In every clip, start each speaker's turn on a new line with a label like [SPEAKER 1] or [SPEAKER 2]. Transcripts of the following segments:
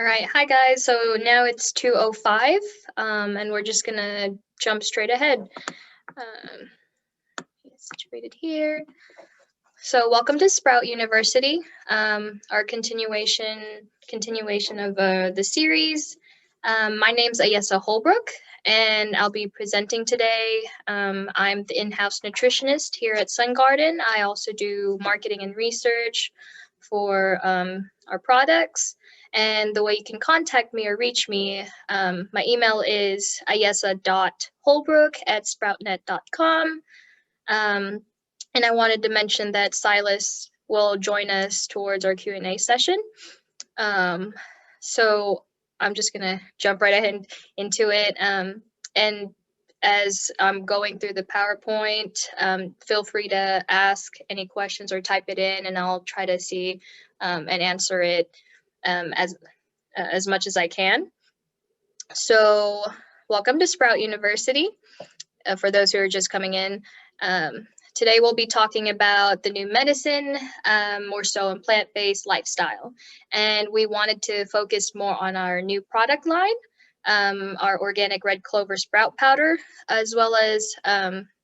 [SPEAKER 1] All right, hi guys. So now it's 2:05, and we're just gonna jump straight ahead. Get situated here. So welcome to Sprout University, our continuation of the series. My name's Ayessa Holbrook, and I'll be presenting today. I'm the in-house nutritionist here at Sun Garden. I also do marketing and research for our products. And the way you can contact me or reach me, my email is ayessa.holbrook@sproutnet.com. And I wanted to mention that Silas will join us towards our Q&A session. So I'm just going to jump right ahead into it. And as I'm going through the PowerPoint, feel free to ask any questions or type it in, and I'll try to see and answer it as much as I can. So welcome to Sprout University. For those who are just coming in, today we'll be talking about the new medicine, more so in plant-based lifestyle. And we wanted to focus more on our new product line, our organic Red Clover Sprout Powder, as well as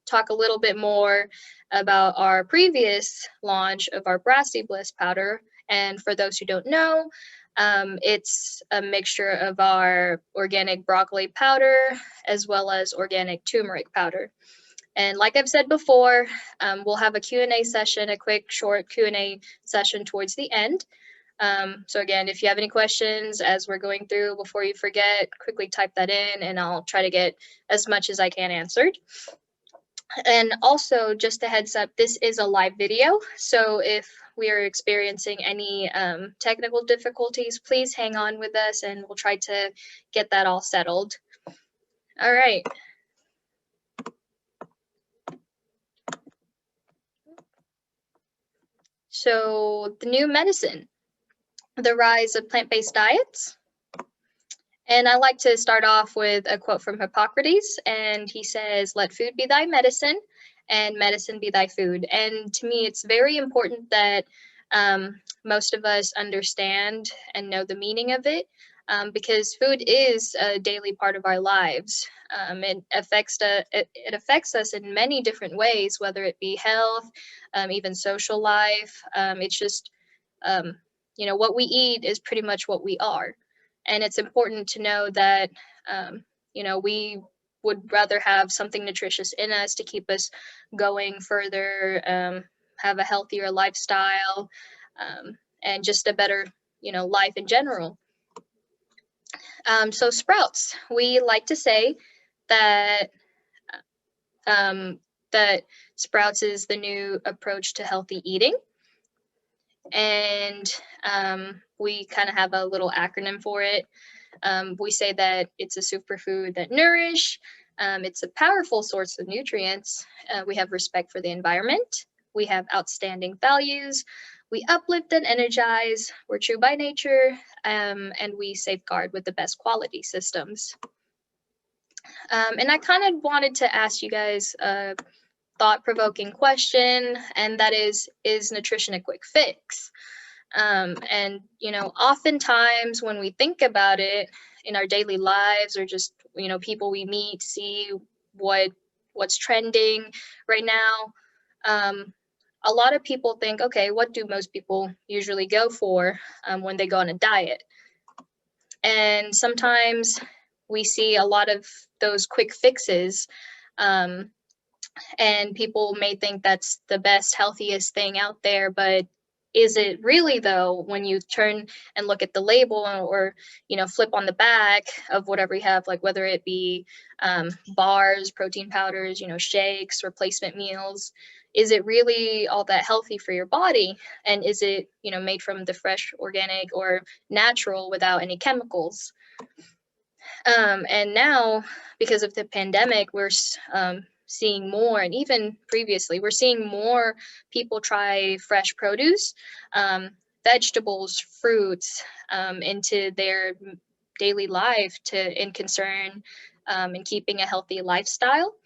[SPEAKER 1] talk a little bit more about our previous launch of our BrassiBliss powder. And for those who don't know, it's a mixture of our organic broccoli powder as well as organic turmeric powder. And like I've said before, we'll have a Q&A session, a quick short Q&A session towards the end. So again, if you have any questions as we're going through, before you forget, quickly type that in and I'll try to get as much as I can answered. And also, just a heads up, this is a live video. So if we are experiencing any technical difficulties, please hang on with us and we'll try to get that all settled. All right. So the new medicine, the rise of plant-based diets. And I like to start off with a quote from Hippocrates, and he says, "Let food be thy medicine, and medicine be thy food." And to me, it's very important that most of us understand and know the meaning of it, because food is a daily part of our lives. It affects us in many different ways, whether it be health, even social life. It's just, what we eat is pretty much what we are. And it's important to know that, we would rather have something nutritious in us to keep us going further, have a healthier lifestyle, and just a better, life in general. So sprouts, we like to say that that sprouts is the new approach to healthy eating. And we kind of have a little acronym for it. We say that it's a superfood that nourish. It's a powerful source of nutrients. We have respect for the environment. We have outstanding values. We uplift and energize. We're true by nature, and we safeguard with the best quality systems. And I kind of wanted to ask you guys a thought-provoking question, and that is nutrition a quick fix? And oftentimes when we think about it in our daily lives, or just people we meet, see what's trending right now, a lot of people think, okay, what do most people usually go for when they go on a diet? And sometimes we see a lot of those quick fixes, and people may think that's the best, healthiest thing out there, but is it really though? When you turn and look at the label, or flip on the back of whatever you have, like whether it be bars, protein powders, shakes, replacement meals, is it really all that healthy for your body? And is it made from the fresh, organic, or natural without any chemicals? And now, because of the pandemic, we're seeing more, and even previously, we're seeing more people try fresh produce, vegetables, fruits, into their daily life in concern in keeping a healthy lifestyle.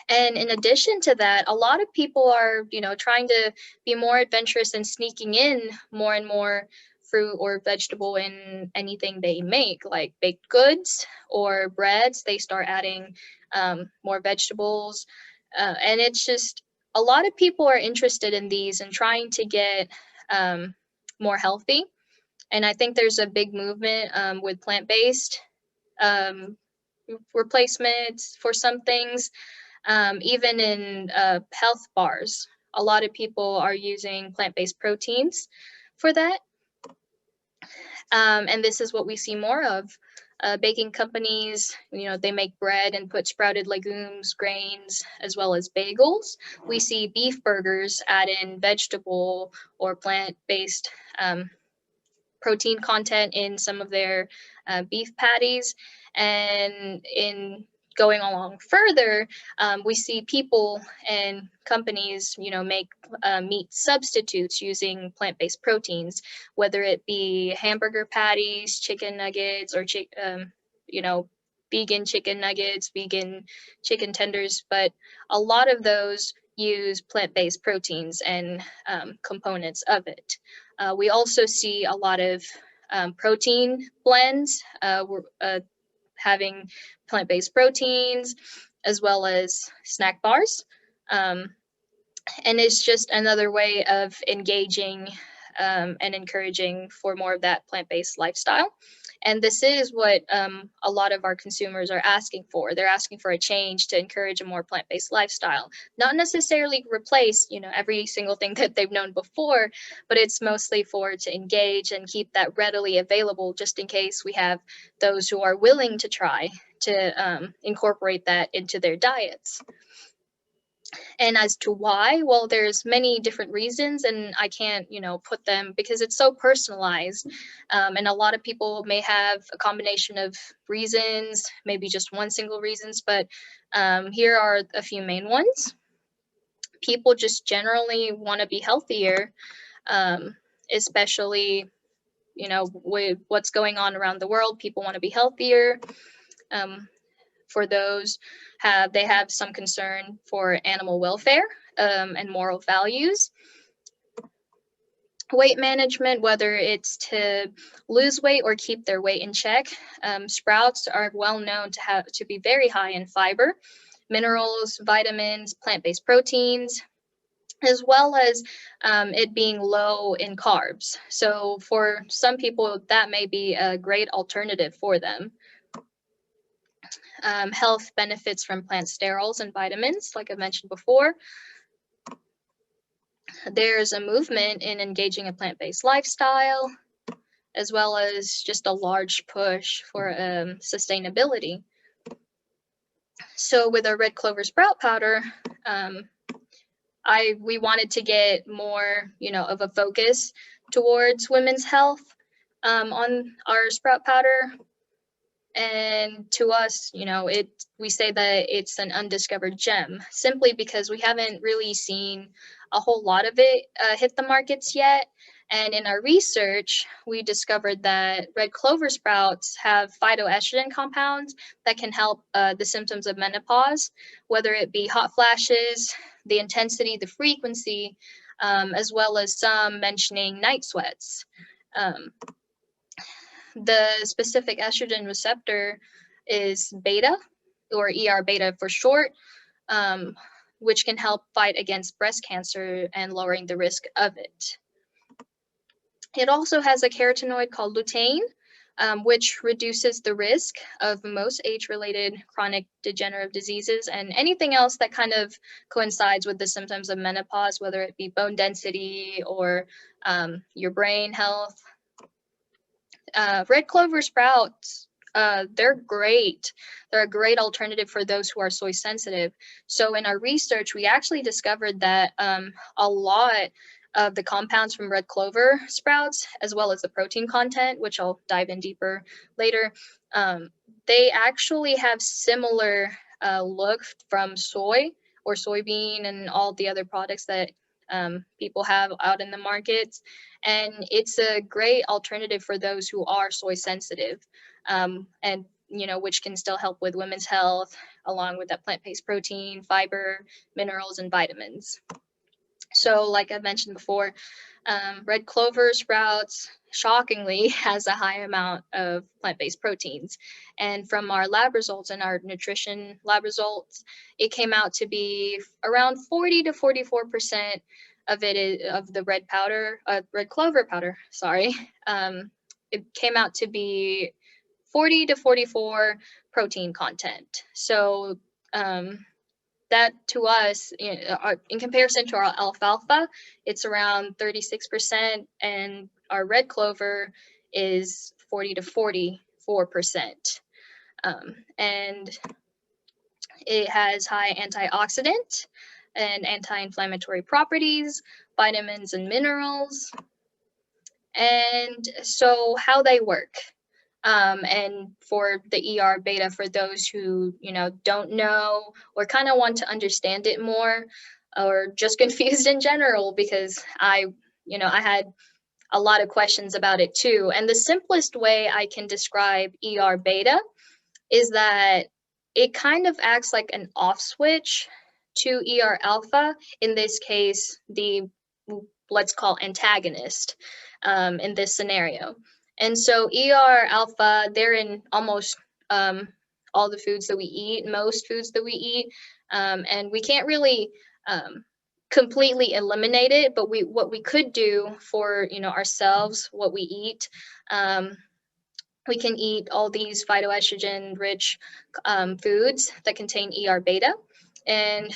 [SPEAKER 1] And in addition to that, a lot of people are, trying to be more adventurous and sneaking in more and more fruit or vegetable in anything they make, like baked goods or breads. They start adding more vegetables. And it's just a lot of people are interested in these and trying to get more healthy. And I think there's a big movement with plant-based um, replacements for some things, even in health bars. A lot of people are using plant-based proteins for that. And this is what we see more of. Baking companies, they make bread and put sprouted legumes, grains, as well as bagels. We see beef burgers add in vegetable or plant-based protein content in some of their beef patties. And in going along further, we see people and companies, make meat substitutes using plant-based proteins, whether it be hamburger patties, chicken nuggets, or vegan chicken nuggets, vegan chicken tenders. But a lot of those use plant-based proteins and components of it. We also see a lot of protein blends. We're having plant-based proteins as well as snack bars. And it's just another way of engaging and encouraging for more of that plant-based lifestyle. And this is what a lot of our consumers are asking for. They're asking for a change to encourage a more plant-based lifestyle, not necessarily replace, every single thing that they've known before, but it's mostly to engage and keep that readily available, just in case we have those who are willing to try to incorporate that into their diets. And as to why, well, there's many different reasons, and I can't, put them because it's so personalized. And a lot of people may have a combination of reasons, maybe just one single reasons, but here are a few main ones. People just generally want to be healthier, especially, with what's going on around the world. People want to be healthier. For those they have some concern for animal welfare and moral values. Weight management, whether it's to lose weight or keep their weight in check. Sprouts are well known to be very high in fiber, minerals, vitamins, plant-based proteins, as well as it being low in carbs. So for some people, that may be a great alternative for them. Health benefits from plant sterols and vitamins, like I mentioned before. There's a movement in engaging a plant-based lifestyle, as well as just a large push for sustainability. So with our Red Clover Sprout Powder, we wanted to get more, of a focus towards women's health on our Sprout Powder. And to us, we say that it's an undiscovered gem, simply because we haven't really seen a whole lot of it hit the markets yet. And in our research, we discovered that red clover sprouts have phytoestrogen compounds that can help the symptoms of menopause, whether it be hot flashes, the intensity, the frequency, as well as some mentioning night sweats. The specific estrogen receptor is beta, or ER beta for short, which can help fight against breast cancer and lowering the risk of it. It also has a carotenoid called lutein, which reduces the risk of most age-related chronic degenerative diseases and anything else that kind of coincides with the symptoms of menopause, whether it be bone density or your brain health. Red clover sprouts, they're great. They're a great alternative for those who are soy sensitive. So in our research, we actually discovered that a lot of the compounds from red clover sprouts, as well as the protein content, which I'll dive in deeper later, they actually have similar look from soy or soybean and all the other products that people have out in the markets. And it's a great alternative for those who are soy sensitive, and which can still help with women's health, along with that plant-based protein, fiber, minerals, and vitamins. So like I mentioned before, red clover sprouts shockingly has a high amount of plant-based proteins. And from our lab results and our nutrition lab results, it came out to be around 40 to 44% of of the red clover powder, sorry. It came out to be 40 to 44 protein content. So that to us, in comparison to our alfalfa, it's around 36%, and our red clover is 40 to 44%. And it has high antioxidant and anti-inflammatory properties, vitamins and minerals. And so how they work. And for the ER beta, for those who don't know or kind of want to understand it more, or just confused in general, because I had a lot of questions about it too. And the simplest way I can describe ER beta is that it kind of acts like an off switch to ER alpha, in this case, the, let's call, antagonist in this scenario. And so ER alpha, they're in almost all the foods that we eat, most foods that we eat, and we can't really completely eliminate it, but what we could do for ourselves, what we eat, we can eat all these phytoestrogen rich foods that contain ER beta. And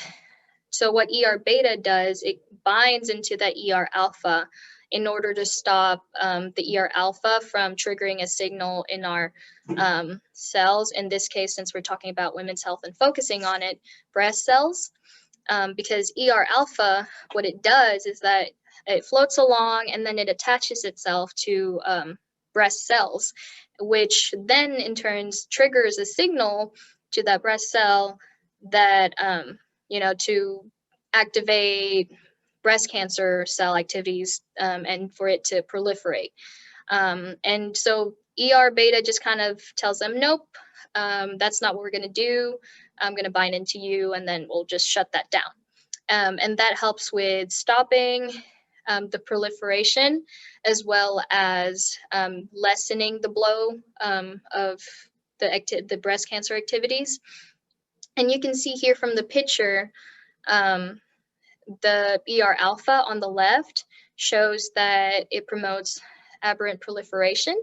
[SPEAKER 1] so what ER beta does, it binds into that ER alpha in order to stop the ER alpha from triggering a signal in our cells. In this case, since we're talking about women's health and focusing on it, breast cells. Because ER alpha, what it does is that it floats along and then it attaches itself to breast cells, which then in turn triggers a signal to that breast cell that to activate breast cancer cell activities and for it to proliferate. And so ER beta just kind of tells them, nope, that's not what we're going to do. I'm going to bind into you, and then we'll just shut that down. And that helps with stopping the proliferation, as well as lessening the blow of the breast cancer activities. And you can see here from the picture, the ER alpha on the left shows that it promotes aberrant proliferation,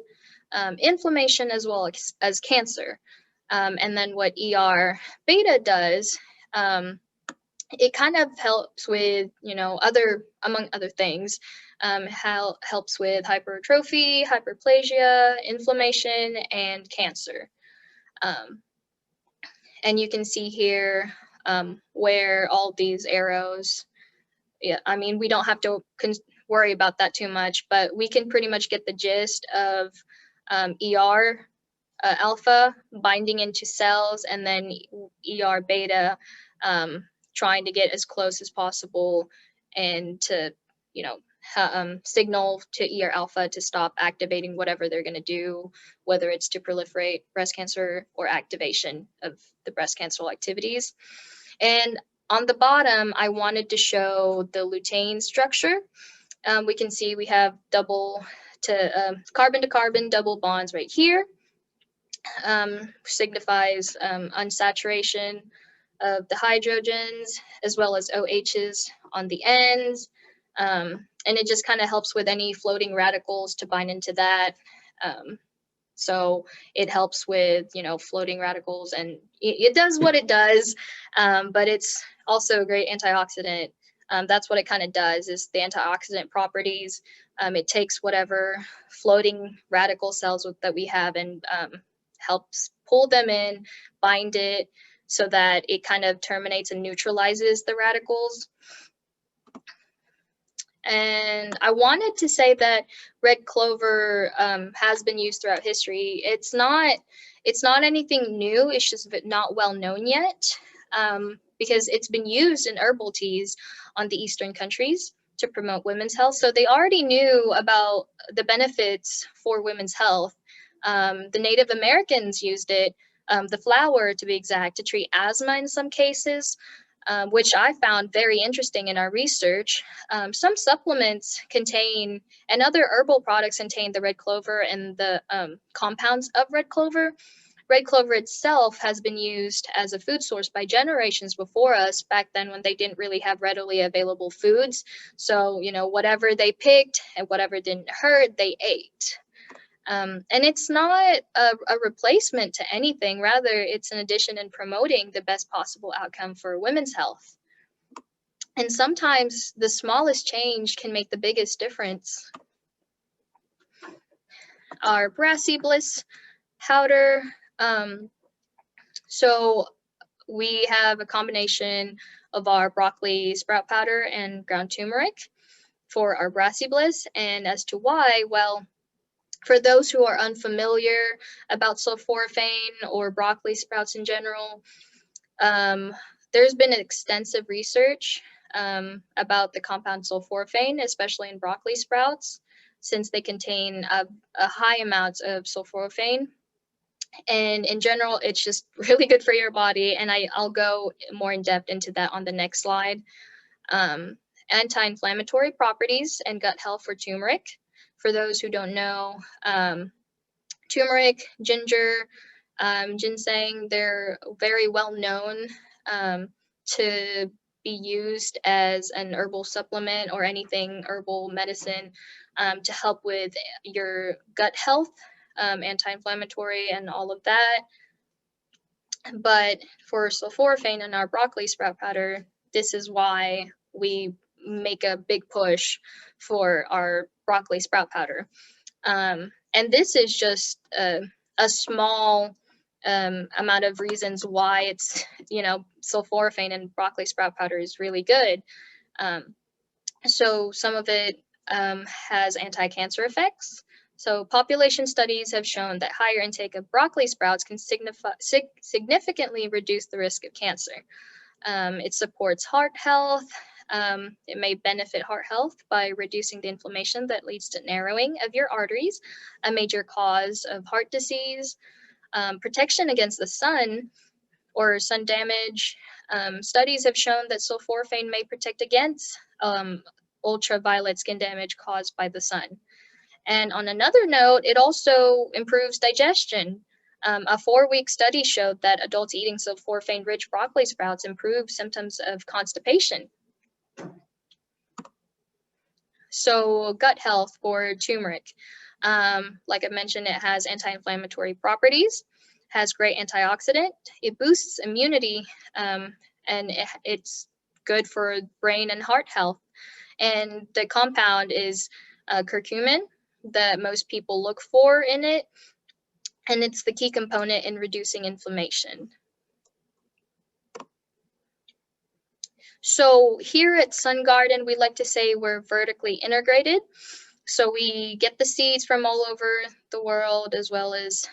[SPEAKER 1] inflammation, as well as cancer. And then what ER beta does, it kind of helps with, among other things, helps with hypertrophy, hyperplasia, inflammation, and cancer. And you can see here where all these arrows, I mean, we don't have to worry about that too much, but we can pretty much get the gist of ER alpha binding into cells, and then ER beta trying to get as close as possible and to, signal to ER alpha to stop activating whatever they're going to do, whether it's to proliferate breast cancer or activation of the breast cancer activities. And on the bottom, I wanted to show the lutein structure. We can see we have carbon to carbon double bonds right here. Signifies unsaturation of the hydrogens, as well as OHs on the ends. And it just kind of helps with any floating radicals to bind into that. So it helps with, floating radicals, and it does what it does, but it's also a great antioxidant. That's what it kind of does, is the antioxidant properties. It takes whatever floating radical cells that we have and helps pull them in, bind it, so that it kind of terminates and neutralizes the radicals. And I wanted to say that red clover has been used throughout history. It's not anything new. It's just not well known yet, because it's been used in herbal teas on the Eastern countries to promote women's health. So they already knew about the benefits for women's health. The Native Americans used it, the flower to be exact, to treat asthma in some cases. which I found very interesting in our research. Some supplements contain, and other herbal products contain the red clover and the compounds of red clover. Red clover itself has been used as a food source by generations before us, back then when they didn't really have readily available foods. So, you know, whatever they picked and whatever didn't hurt, they ate. And it's not a replacement to anything. Rather, it's an addition in promoting the best possible outcome for women's health. And sometimes the smallest change can make the biggest difference. Our BrassiBliss powder. So we have a combination of our broccoli sprout powder and ground turmeric for our BrassiBliss. And as to why, well, for those who are unfamiliar about sulforaphane or broccoli sprouts in general, there's been extensive research about the compound sulforaphane, especially in broccoli sprouts, since they contain a high amount of sulforaphane. And in general, it's just really good for your body. And I'll go more in depth into that on the next slide. Anti-inflammatory properties and gut health for turmeric. For those who don't know, turmeric, ginger, ginseng, they're very well known to be used as an herbal supplement or anything herbal medicine to help with your gut health, anti-inflammatory and all of that. But for sulforaphane in our broccoli sprout powder, this is why we make a big push for our broccoli sprout powder. And this is just a small amount of reasons why it's, you know, sulforaphane and broccoli sprout powder is really good. So some of it has anti-cancer effects. So population studies have shown that higher intake of broccoli sprouts can significantly reduce the risk of cancer. It supports heart health. It may benefit heart health by reducing the inflammation that leads to narrowing of your arteries, a major cause of heart disease. Protection against the sun or sun damage. Studies have shown that sulforaphane may protect against ultraviolet skin damage caused by the sun. And on another note, it also improves digestion. A 4-week study showed that adults eating sulforaphane-rich broccoli sprouts improved symptoms of constipation. So gut health for turmeric. Like I mentioned, it has anti-inflammatory properties, has great antioxidant. It boosts immunity, and it's good for brain and heart health. And the compound is curcumin that most people look for in it, and it's the key component in reducing inflammation. So here at Sun Garden, we like to say we're vertically integrated. So we get the seeds from all over the world as well as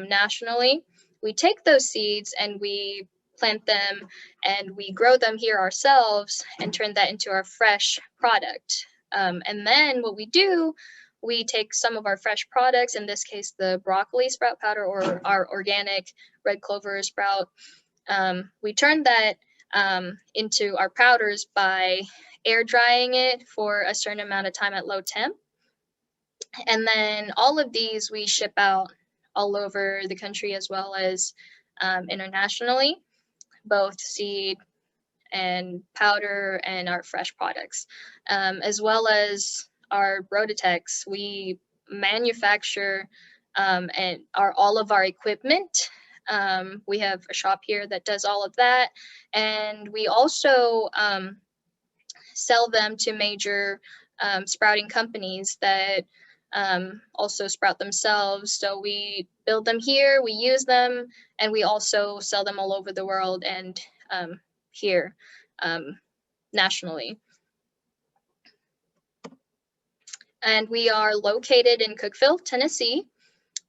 [SPEAKER 1] nationally. We take those seeds and we plant them and we grow them here ourselves and turn that into our fresh product. And then what we do, we take some of our fresh products, in this case, the broccoli sprout powder or our organic red clover sprout. We turn that into our powders by air drying it for a certain amount of time at low temp. And then all of these we ship out all over the country as well as internationally, both seed and powder and our fresh products, as well as our Brotatex. We manufacture and all of our equipment. We have a shop here that does all of that, and we also sell them to major sprouting companies that also sprout themselves. So we build them here, we use them, and we also sell them all over the world and here nationally. And we are located in Cookeville, Tennessee.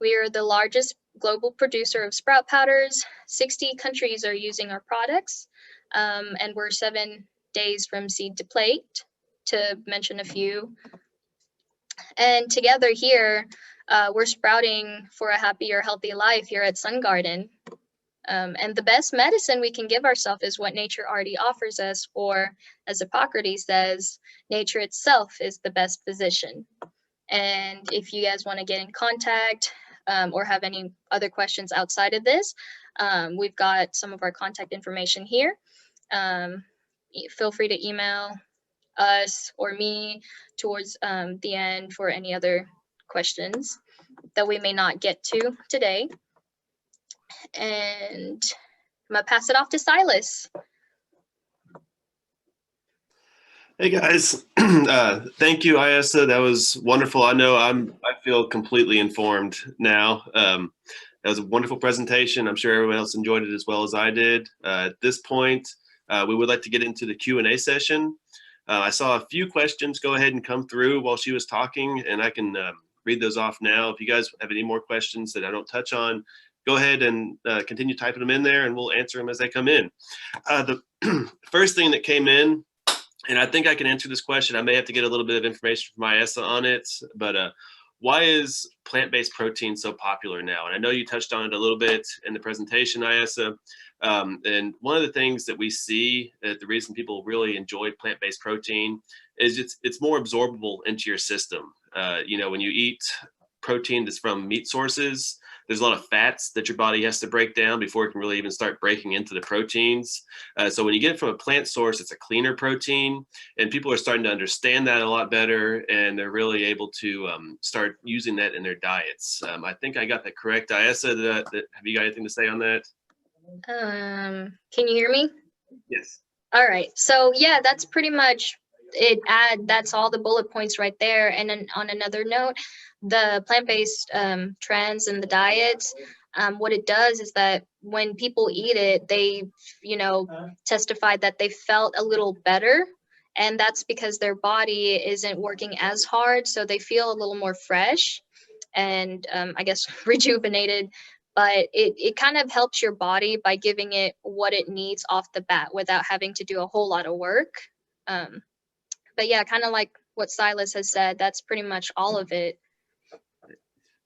[SPEAKER 1] We are the largest global producer of sprout powders. 60 countries are using our products, and we're 7 days from seed to plate, to mention a few. And together here, we're sprouting for a happier, healthy life here at Sun Garden. And the best medicine we can give ourselves is what nature already offers us, or as Hippocrates says, nature itself is the best physician. And if you guys want to get in contact or have any other questions outside of this, we've got some of our contact information here. Feel free to email us or me towards the end for any other questions that we may not get to today. And I'm gonna pass it off to Silas.
[SPEAKER 2] Hey guys, thank you, Isa. That was wonderful. I know I feel completely informed now. That was a wonderful presentation. I'm sure everyone else enjoyed it as well as I did. At this point, we would like to get into the Q&A session. I saw a few questions go ahead and come through while she was talking, and I can read those off now. If you guys have any more questions that I don't touch on, go ahead and continue typing them in there, and we'll answer them as they come in. The first thing that came in, and I think I can answer this question. I may have to get a little bit of information from Isa on it, but why is plant-based protein so popular now? And I know you touched on it a little bit in the presentation, Isa. And one of the things that we see, the reason people really enjoy plant-based protein is it's more absorbable into your system. You know, when you eat protein that's from meat sources, there's a lot of fats that your body has to break down before it can really even start breaking into the proteins. So when you get it from a plant source, it's a cleaner protein, and people are starting to understand that a lot better, and they're really able to start using that in their diets. I think I got that correct. Isa, have you got anything to say on that?
[SPEAKER 1] Can you hear me?
[SPEAKER 2] Yes.
[SPEAKER 1] All right. So yeah, that's pretty much it. That's all the bullet points right there. And then on another note, the plant-based trends and the diets, what it does is that when people eat it, they, you know, testified that they felt a little better. And that's because their body isn't working as hard. So they feel a little more fresh and I guess rejuvenated. But it kind of helps your body by giving it what it needs off the bat without having to do a whole lot of work. But yeah, kind of like what Silas has said, that's pretty much all of it.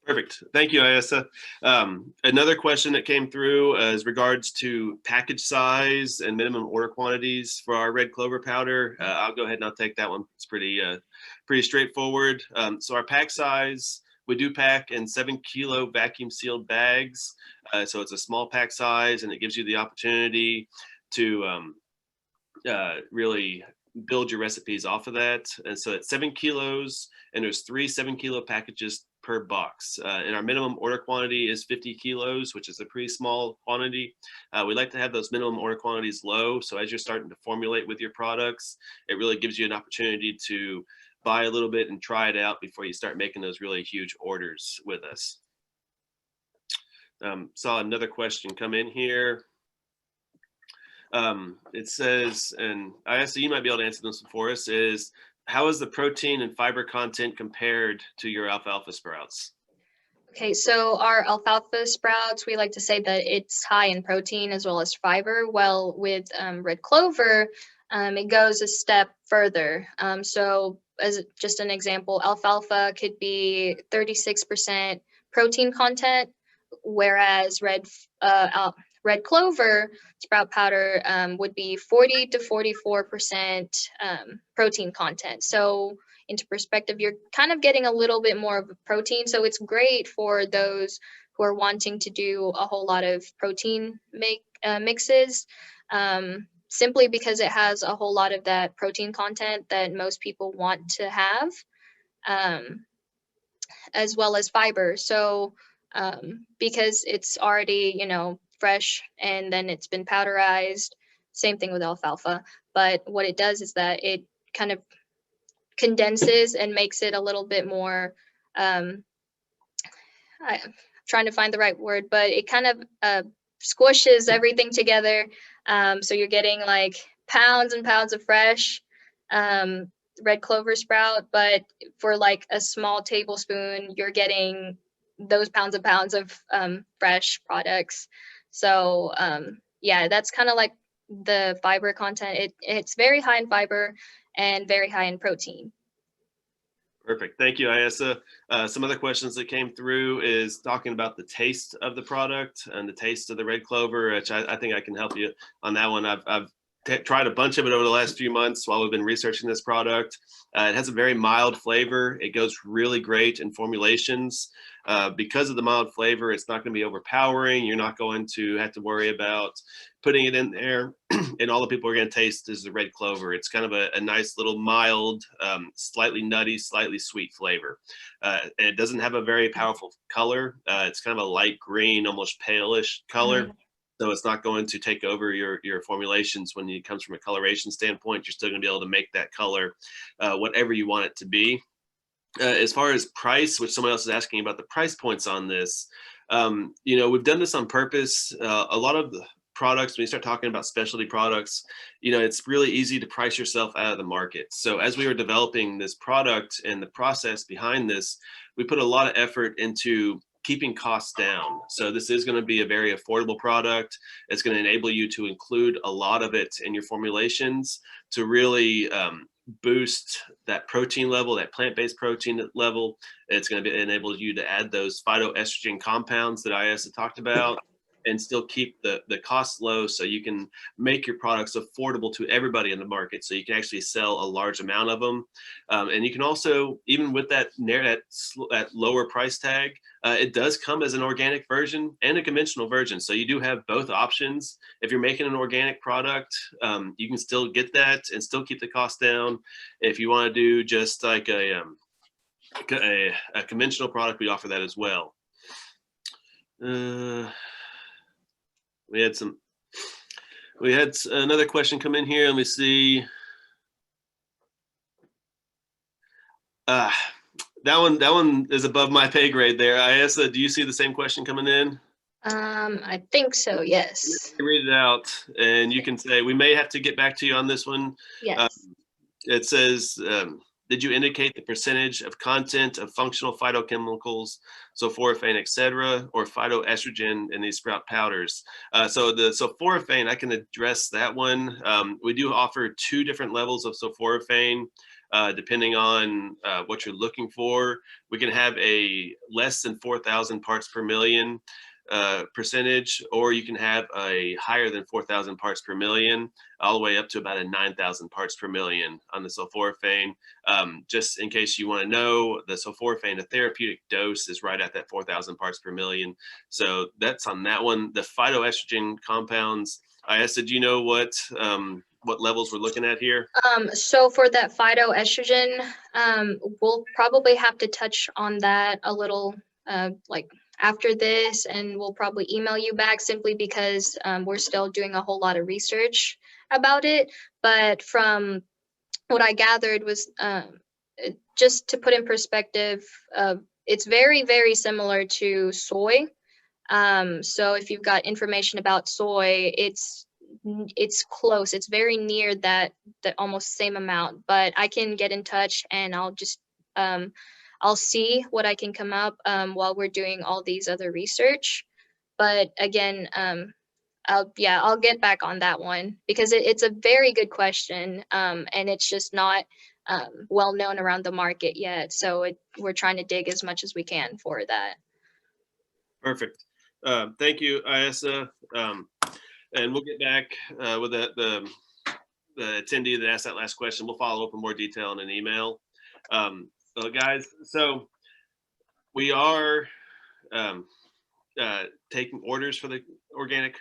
[SPEAKER 2] Perfect. Thank you, Isa. Another question that came through is regards to package size and minimum order quantities for our red clover powder. I'll go ahead and I'll take that one. It's pretty straightforward. So our pack size, we do pack in 7-kilo vacuum sealed bags. So it's a small pack size, and it gives you the opportunity to really build your recipes off of that. And so it's 7 kilos, and there's 3 7-kilo packages per box. And our minimum order quantity is 50 kilos, which is a pretty small quantity. We like to have those minimum order quantities low. So as you're starting to formulate with your products, it really gives you an opportunity to buy a little bit and try it out before you start making those really huge orders with us. Saw another question come in here. It says, and Isa, you might be able to answer this for us, is how is the protein and fiber content compared to your alfalfa sprouts?
[SPEAKER 1] Okay, so our alfalfa sprouts, we like to say that it's high in protein as well as fiber. Well, with red clover, it goes a step further. So as just an example, alfalfa could be 36% protein content, whereas red clover sprout powder would be 40 to 44% protein content. So into perspective, you're kind of getting a little bit more of a protein. So it's great for those who are wanting to do a whole lot of protein mixes, simply because it has a whole lot of that protein content that most people want to have, as well as fiber. So because it's already, you know, fresh and then it's been powderized, same thing with alfalfa. But what it does is that it kind of condenses and makes it a little bit more, I'm trying to find the right word, but it kind of squishes everything together. So you're getting like pounds and pounds of fresh red clover sprout, but for like a small tablespoon, you're getting those pounds and pounds of fresh products. So yeah, that's kind of like the fiber content. It's very high in fiber and very high in protein.
[SPEAKER 2] Perfect. Thank you, Isa. Some other questions that came through is talking about the taste of the product and the taste of the red clover, which I think I can help you on that one. I've tried a bunch of it over the last few months while we've been researching this product. It has a very mild flavor. It goes really great in formulations. Because of the mild flavor, it's not going to be overpowering. You're not going to have to worry about putting it in there and all the people are going to taste is the red clover. It's kind of a nice little mild, slightly nutty, slightly sweet flavor. And it doesn't have a very powerful color. It's kind of a light green, almost palish color. So it's not going to take over your formulations when it comes from a coloration standpoint. You're still going to be able to make that color whatever you want it to be. As far as price, which someone else is asking about the price points on this, we've done this on purpose. A lot of the products, when you start talking about specialty products, it's really easy to price yourself out of the market. So as we were developing this product and the process behind this, we put a lot of effort into keeping costs down. So this is going to be a very affordable product. It's going to enable you to include a lot of it in your formulations to really boost that protein level, that plant-based protein level. It's going to enable you to add those phytoestrogen compounds that Isa talked about and still keep the costs low so you can make your products affordable to everybody in the market so you can actually sell a large amount of them. And you can also, even with that lower price tag, it does come as an organic version and a conventional version. So you do have both options. If you're making an organic product, you can still get that and still keep the cost down. If you want to do just like a conventional product, we offer that as well. We had another question come in here. Let me see. That one is above my pay grade there. Isa, do you see the same question coming in?
[SPEAKER 1] I think so, yes.
[SPEAKER 2] Read it out and you can say, we may have to get back to you on this one.
[SPEAKER 1] Yes.
[SPEAKER 2] It says, did you indicate the percentage of content of functional phytochemicals, sulforaphane, etc., or phytoestrogen in these sprout powders? So the sulforaphane, I can address that one. We do offer 2 different levels of sulforaphane. Depending on what you're looking for. We can have a less than 4,000 parts per million percentage, or you can have a higher than 4,000 parts per million, all the way up to about a 9,000 parts per million on the sulforaphane. Just in case you want to know, the sulforaphane, the therapeutic dose is right at that 4,000 parts per million. So that's on that one. The phytoestrogen compounds, Isa, do you know what levels we're looking at here?
[SPEAKER 1] So for that phytoestrogen, we'll probably have to touch on that a little like after this, and we'll probably email you back simply because we're still doing a whole lot of research about it. But from what I gathered was just to put in perspective, it's very, very similar to soy. So if you've got information about soy, it's close. It's very near that almost same amount. But I can get in touch and I'll just I'll see what I can come up while we're doing all these other research. But again, I'll get back on that one because it's a very good question, and it's just not well known around the market yet. So we're trying to dig as much as we can for that.
[SPEAKER 2] Perfect. Thank you, Isa. And we'll get back with the attendee that asked that last question. We'll follow up in more detail in an email. Guys, so we are taking orders for the organic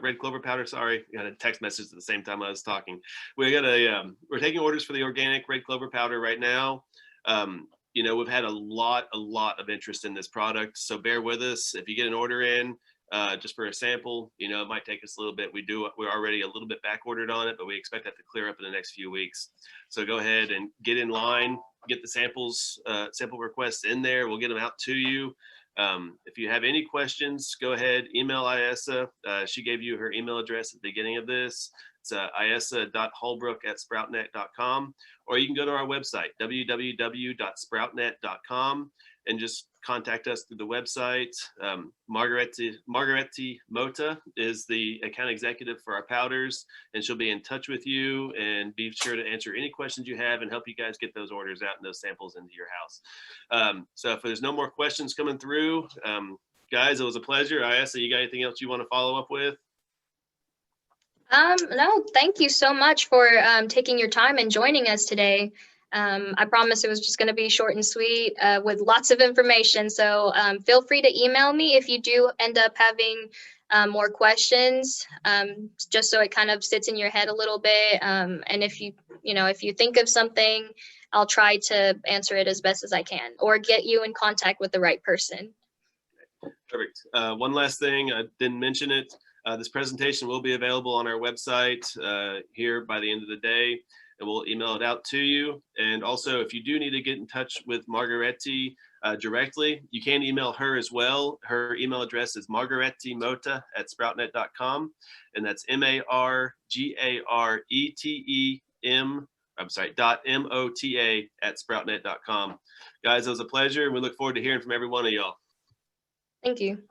[SPEAKER 2] red clover powder. Sorry, I got a text message at the same time I was talking. We're taking orders for the organic red clover powder right now. We've had a lot of interest in this product, so bear with us. If you get an order in just for a sample, it might take us a little bit. We're already a little bit back ordered on it, but we expect that to clear up in the next few weeks. So go ahead and get in line, get the sample requests in there. We'll get them out to you. If you have any questions, go ahead, email Isa. She gave you her email address at the beginning of this. It's isa.holbrook@sproutnet.com, or you can go to our website, www.sproutnet.com, and just contact us through the website. Margaretti Mota is the account executive for our powders, and she'll be in touch with you and be sure to answer any questions you have and help you guys get those orders out and those samples into your house. So if there's no more questions coming through, guys, it was a pleasure. Isa, you got anything else you want to follow up with?
[SPEAKER 1] No, thank you so much for taking your time and joining us today. I promise it was just going to be short and sweet with lots of information. So feel free to email me if you do end up having more questions, just so it kind of sits in your head a little bit. And if if you think of something, I'll try to answer it as best as I can or get you in contact with the right person.
[SPEAKER 2] Perfect. One last thing, I didn't mention it. This presentation will be available on our website here by the end of the day, and we'll email it out to you. And also, if you do need to get in touch with Margaretti directly, you can email her as well. Her email address is margarettimota@sproutnet.com, and that's .mota@sproutnet.com. Guys, it was a pleasure, and we look forward to hearing from every one of y'all.
[SPEAKER 1] Thank you.